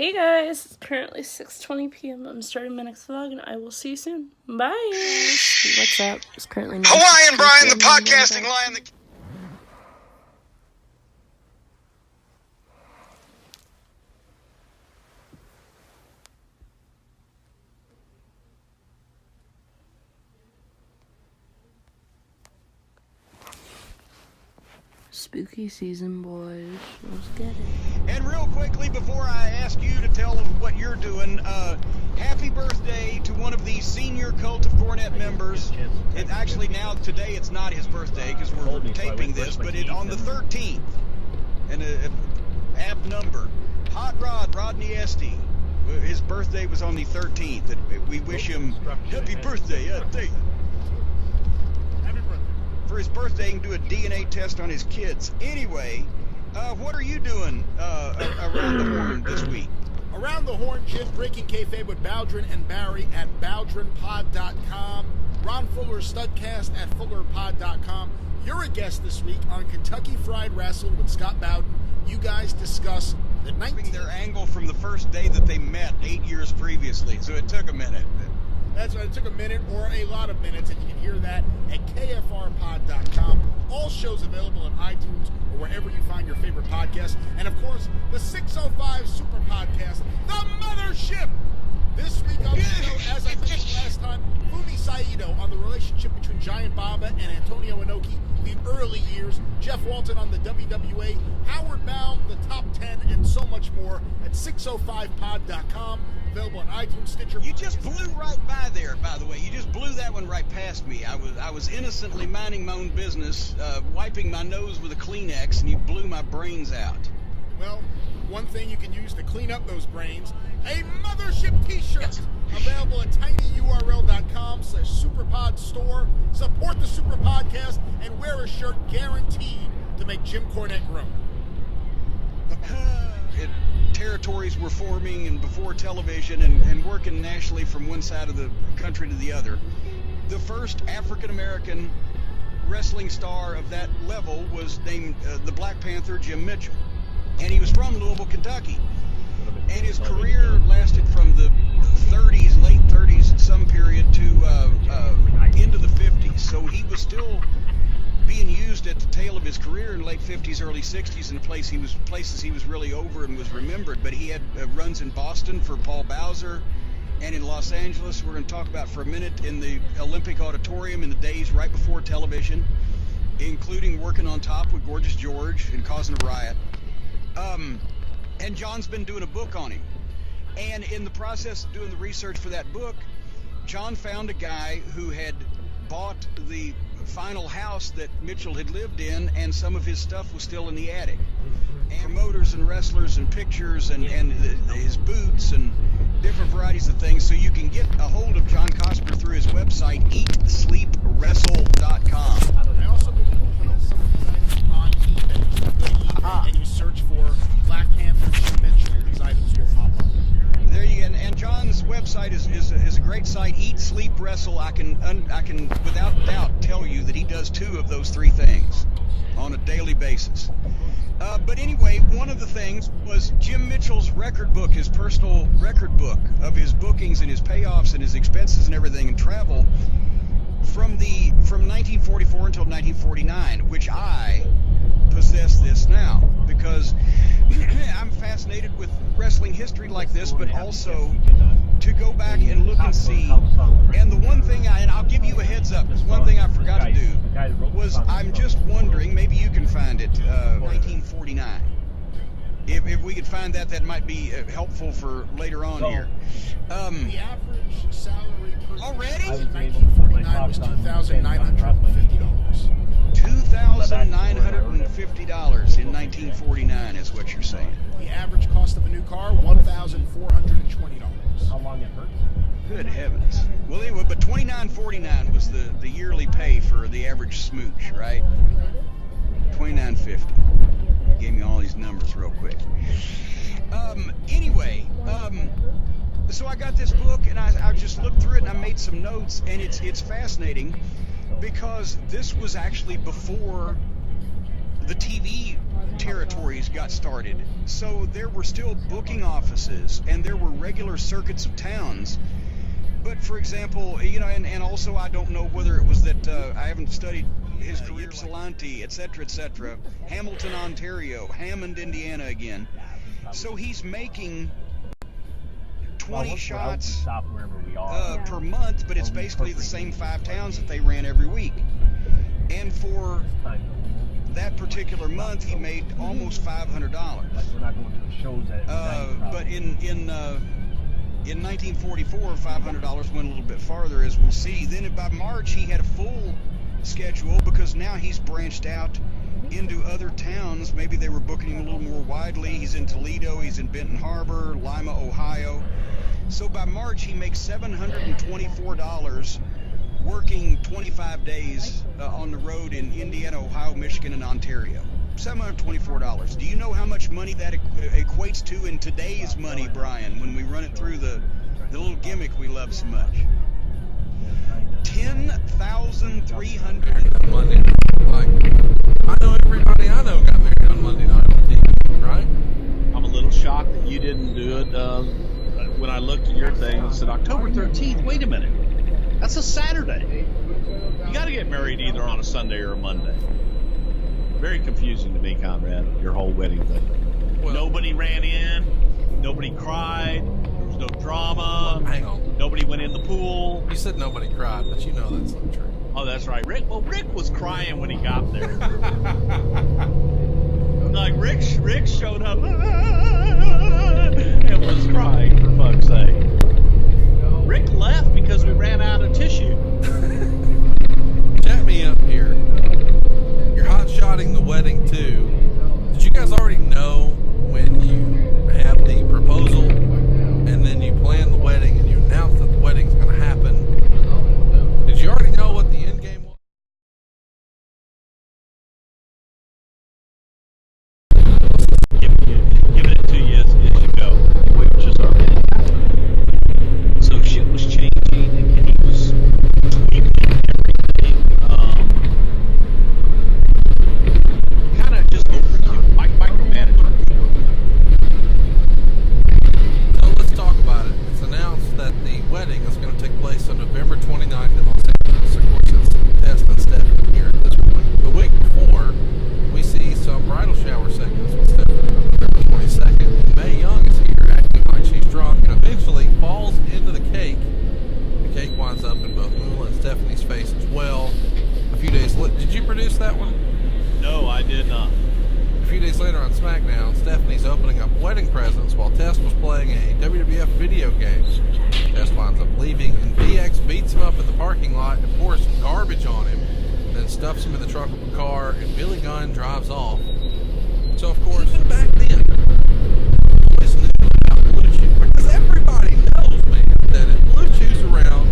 Hey guys, it's currently 6:20 p.m. I'm starting my next vlog and I will see you soon. Bye! What's up? It's currently Hawaiian Brian, the podcasting lion. Spooky season, boys. Let's get it. And real quickly, before I ask you to tell them what you're doing, happy birthday to one of the senior Cult of Cornet members. It actually now, today, it's not his birthday because we're taping this, but on the 13th, and ab number, Hot Rod, Rodney Estee. His birthday was on the 13th. We wish him happy birthday. Thank you. For his birthday, he can do a DNA test on his kids. Anyway, what are you doing around the horn this week? Around the Horn, Jim, breaking kayfabe with Baldwin and Barry at BaldwinPod.com. Ron Fuller's Studcast at FullerPod.com. You're a guest this week on Kentucky Fried Wrestle with Scott Bowden. You guys discuss the 19th. Their angle from the first day that they met 8 years previously, so it took a minute. That's right, it took a minute or a lot of minutes, and you can hear that at KFRPod.com. All shows available on iTunes or wherever you find your favorite podcast. And of course, the 605 Super Podcast, The Mothership. This week on the show, as I mentioned last time, Fumi Saito on the relationship between Giant Baba and Antonio Inoki, the early years, Jeff Walton on the WWA, Howard Baum, the top 10, and so much more at 605pod.com. Available on iTunes, Stitcher. You just blew right by there, by the way. You just blew that one right past me. I was innocently minding my own business, wiping my nose with a Kleenex, and you blew my brains out. Well, one thing you can use to clean up those brains, a Mothership t-shirt. Available at tinyurl.com/superpodstore. Support the Super Podcast and wear a shirt guaranteed to make Jim Cornette grow. Territories were forming and before television and working nationally from one side of the country to the other. The first African-American wrestling star of that level was named the Black Panther, Jim Mitchell. And he was from Louisville, Kentucky. And his career lasted from the 30s, late 30s, some period to into the 50s. So he was still being used at the tail of his career in late 50s, early 60s, in places he was really over and was remembered. But he had runs in Boston for Paul Bowser, and in Los Angeles, we're going to talk about for a minute, in the Olympic Auditorium in the days right before television, including working on top with Gorgeous George and causing a riot. And John's been doing a book on him. And in the process of doing the research for that book, John found a guy who had bought the final house that Mitchell had lived in, and some of his stuff was still in the attic. And promoters and wrestlers and pictures and his boots and different varieties of things. So you can get a hold of John Cosper through his website, eatsleepwrestle.com. I also believe you can also on eBay. And you search for Black Panther Jim Mitchell. These items will pop up. There you go. And John's website is a great site. Eat, Sleep, Wrestle. I can without doubt tell you that he does two of those three things on a daily basis. But anyway, one of the things was Jim Mitchell's record book, his personal record book of his bookings and his payoffs and his expenses and everything and travel from 1944 until 1949, which I possess this now because I'm fascinated with wrestling history like this, but also to go back and look and see. And the one thing and I'll give you a heads up, because one thing I forgot to do was I'm just wondering, maybe you can find it, 1949. If we could find that might be helpful for later on here. The average salary per already in 1949 was $2,950. $2,950 in 1949 is what you're saying. The average cost of a new car, $1,420. How long it hurts? Good heavens. Well, anyway, but $2,949 was the yearly pay for the average smooch, right? $2,950. Gave me all these numbers real quick. Anyway, so I got this book and I just looked through it and I made some notes, and it's fascinating because this was actually before the TV territories got started. So there were still booking offices, and there were regular circuits of towns. But for example, and also I don't know whether it was that I haven't studied his career, Ypsilanti, etc., Hamilton, Ontario, Hammond, Indiana again. So he's making 20 shots per month, but it's basically the same 5 towns that they ran every week. And for that particular month, he made almost $500. But in 1944, $500 went a little bit farther, as we'll see. Then by March, he had a full schedule because now he's branched out into other towns. Maybe they were booking him a little more widely. He's in Toledo, he's in Benton Harbor, Lima, Ohio. So by March, he makes $724 working 25 days on the road in Indiana, Ohio, Michigan, and Ontario. $724. Do you know how much money that equates to in today's money, Brian, when we run it through the little gimmick we love so much? 10,300 Monday. Like, I know everybody I know got married on Monday night on TV, right? I'm a little shocked that you didn't do it. When I looked at your thing, it said October 13th. Wait a minute. That's a Saturday. You got to get married either on a Sunday or a Monday. Very confusing to me, Conrad, your whole wedding thing. Well, nobody ran in. Nobody cried. There was no drama. Hang on. Nobody went in the pool. You said nobody cried, but you know that's not true. Oh, that's right. Rick was crying when he got there. Like, Rick showed up and was crying, for fuck's sake. Rick left because we ran out of tissue. Chat me up here. You're hot-shotting the wedding, too. Did you guys already know when you have the proposal and then you plan the wedding and you announce that the wedding's going to happen? Did you already know what the end game was? Giving it to you as you go, which is already happened. So shit was changing, and he was tweaking everything. Kind of just overkill, micromanagement. So let's talk about it. It's announced that the wedding is going to take place on November 29th in Los Angeles. Of course, it's Test and Stephanie here at this point. The week before, we see some bridal shower segments with Stephanie on November 22nd. Mae Young is here acting like she's drunk and eventually falls into the cake. The cake winds up in both Moolah and Stephanie's face as well. A few days later, did you produce that one? No, I did not. A few days later on SmackDown, Stephanie's opening up wedding presents while Test was playing a WWF video game. Test winds up leaving, and DX beats him up in the parking lot and pours some garbage on him, then stuffs him in the trunk of a car, and Billy Gunn drives off. So, of course, even back then, boys knew about Blue Chew, because everybody knows, man, that if Blue Chew's around,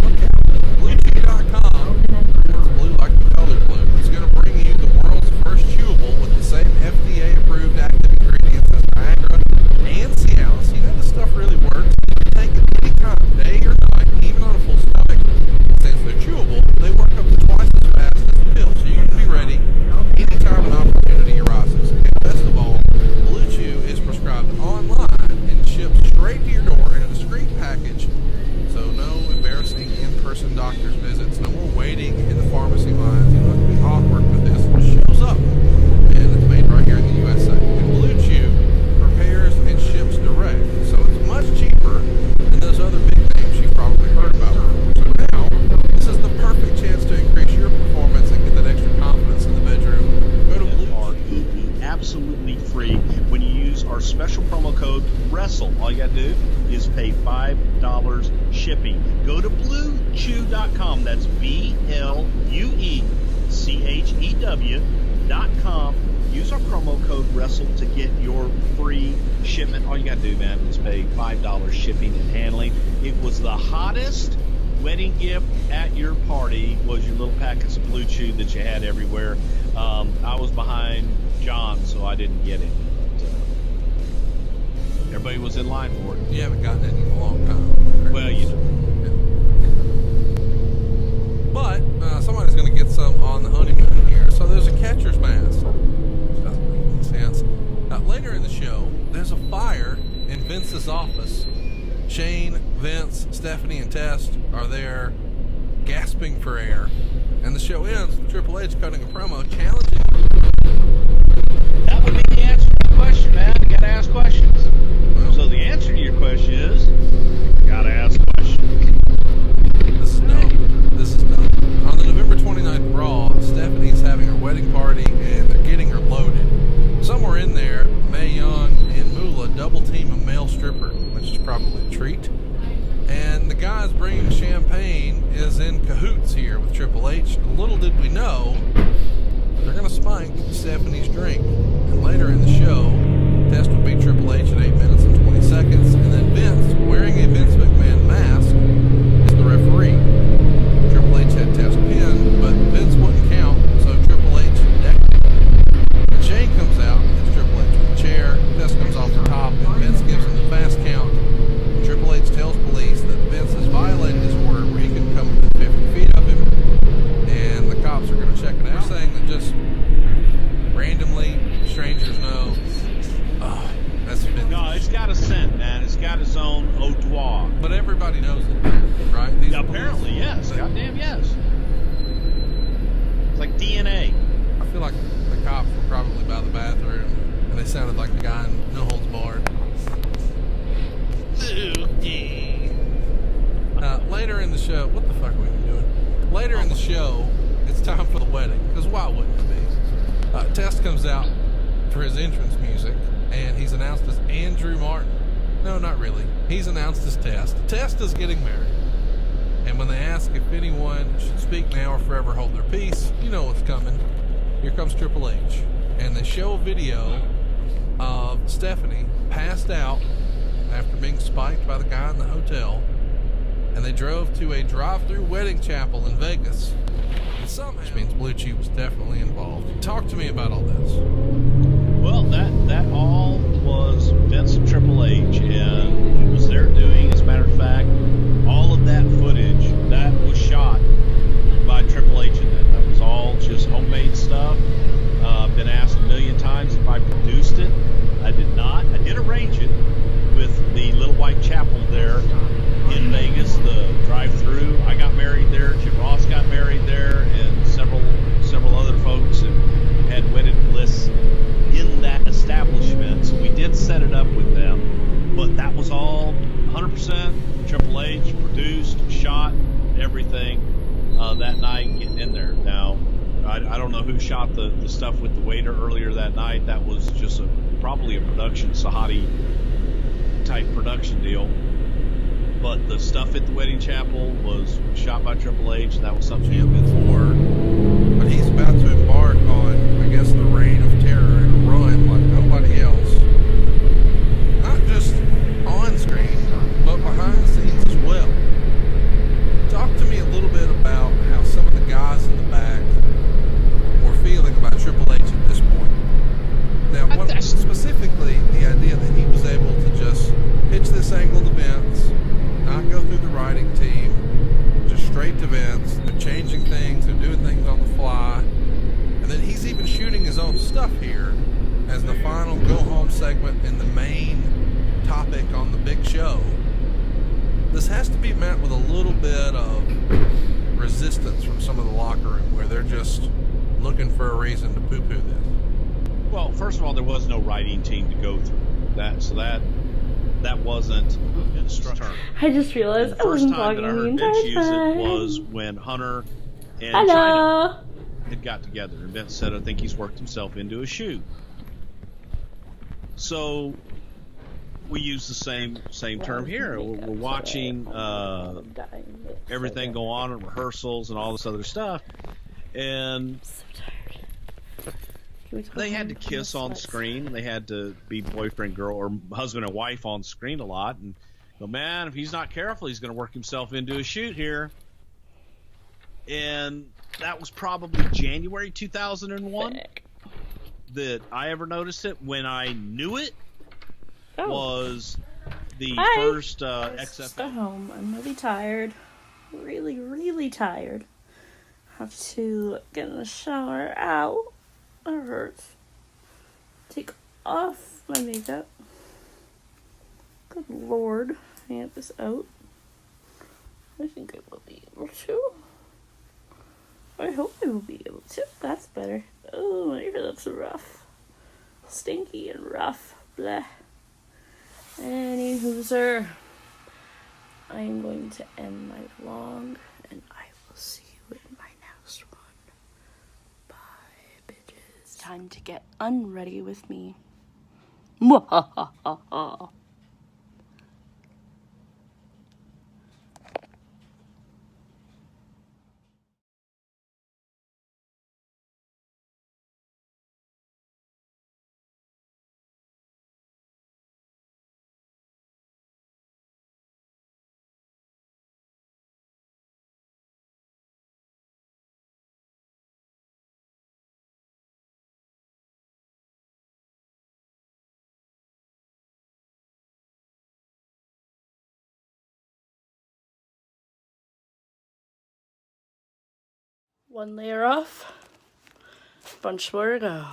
look out. BlueChew.com, it's blue like the color blue, is going to bring you the world's first chewable with the same FDA-approved active ingredients as Viagra and Cialis. You know this stuff really works. You can take it anytime, day or night, even on a full stomach. Since they're chewable, they work up to twice as fast as a pill, so you can be ready anytime an opportunity arises. And best of all, Blue Chew is prescribed online and shipped straight to your door in a discreet package. So no embarrassing in-person doctor's visits, no more waiting in the pharmacy lines. You don't have to be awkward with this. It shows up, and it's made right here in the USA. And Blue Chew prepares and ships direct, so it's much cheaper than those other big names you've probably heard about before. So now, this is the perfect chance to increase your performance and get that extra confidence in the bedroom. Go to Blue Chew. Absolutely free when you use our special promo code WRESTLE. All you gotta do is pay $5 shipping. Go to BlueChew.com. That's BlueChew.com. Use our promo code WRESTLE to get your free shipment. All you gotta do, man, is pay $5 shipping and handling. It was the hottest wedding gift at your party was your little packets of Blue Chew that you had everywhere. I was behind John, so I didn't get it. But, everybody was in line for it. You haven't gotten it in a long time. Well, you know. But somebody's going to get some on the honeymoon here. So there's a catcher's mask. make sense. Later in the show, there's a fire in Vince's office. Shane, Vince, Stephanie, and Test are there gasping for air. And the show ends with Triple H cutting a promo challenging. That would be the answer to the question, man. You gotta ask questions. So the answer to your question is, you gotta ask questions. This is dumb. This is dumb. On the November 29th Raw, Stephanie's having her wedding party and they're getting her loaded. Somewhere in there, Mae Young and Moolah double team a male stripper, which is probably a treat. And the guys bringing champagne is in cahoots here with Triple H. Little did we know, they're going to spike Stephanie's drink. And later in the show, Test would beat Triple H at 8 minutes and 20 seconds. And then Vince, wearing a Vince McMahon mask, is the referee. Triple H had Test pinned, but Vince wouldn't count, so Triple H decked him. And Shane comes out and hits Triple H with a chair. Test comes off the top, and Vince gives him the fast count. Triple H tells police that Vince has violated his order where he can come within 50 feet of him, and the cops are going to check it out. They're saying that just randomly, strangers know, oh, that's Vince. No, it's got a scent, man. It's got its own odor. But everybody knows it, right? These Apparently, yes. Goddamn, yes. It's like DNA. I feel like the cops were probably by the bathroom, and they sounded like the guy in No Holds Barred. Later in the show, what the fuck are we doing? Later in the show, it's time for the wedding, because why wouldn't it be? Test comes out for his entrance music, and he's announced as Andrew Martin. No, not really. He's announced as Test. Test is getting married. And when they ask if anyone should speak now or forever hold their peace, you know what's coming. Here comes Triple H. And they show a video of Stephanie passed out after being spiked by the guy in the hotel, and they drove to a drive-through wedding chapel in Vegas. And somehow, which means Blue Chew was definitely involved. Talk to me about all this. Well, that all was Vince and Triple H, and it was their doing. As a matter of fact, all of that footage that was shot by Triple H, and that was all just homemade stuff. I've been asked a million times if I produced it. I did not. I did arrange it with the Little White Chapel there in Vegas, the drive-through. I got married there. Jim Ross got married there, and several other folks had wedded bliss in that establishment. So we did set it up with them, but that was all 100% Triple H produced, shot, everything that night getting in there. Now, I don't know who shot the stuff with the waiter earlier that night. That was just probably a production, Sahadi type production deal. But the stuff at the wedding chapel was shot by Triple H. That was something before. But he's about to embark on, I guess, the reign of terror and a run like nobody else. Not just on screen, but behind the scenes as well. Talk to me a little bit about how some of the guys in the back were feeling about Triple H at this point. Now, specifically, the idea that he was able to just pitch this angle to Vince, not go through the writing team, just straight to Vince. They're changing things, they're doing things on the fly, and then he's even shooting his own stuff here as the final go-home segment and the main topic on the big show. This has to be met with a little bit of resistance from some of the locker room where they're just looking for a reason to poo-poo this. Well, first of all, there was no writing team to go through that, so that wasn't instructor. I just realized I wasn't vlogging the entire time. Use it was when Hunter and China had got together, and Vince said, "I think he's worked himself into a shoe." So we use the same term here. We're watching everything go on in rehearsals and all this other stuff, and they had to kiss on screen. They had to be boyfriend, girl, or husband and wife on screen a lot. And go, man, if he's not careful, he's going to work himself into a shoot here. And that was probably January 2001 that I ever noticed it. When I knew it was the first XFL. Just got home. I'm really tired. Really, really tired. Have to get in the shower. Ow. It hurts. off my makeup. Good Lord. I get this out. I think I will be able to. I hope I will be able to. That's better. Oh, my God, that's rough. Stinky and rough. Bleh. Anywho, sir. I am going to end my vlog, and I will see you in my next one. Bye, bitches. Time to get unready with me. Mwahahaha. One layer off. Bunch more to go.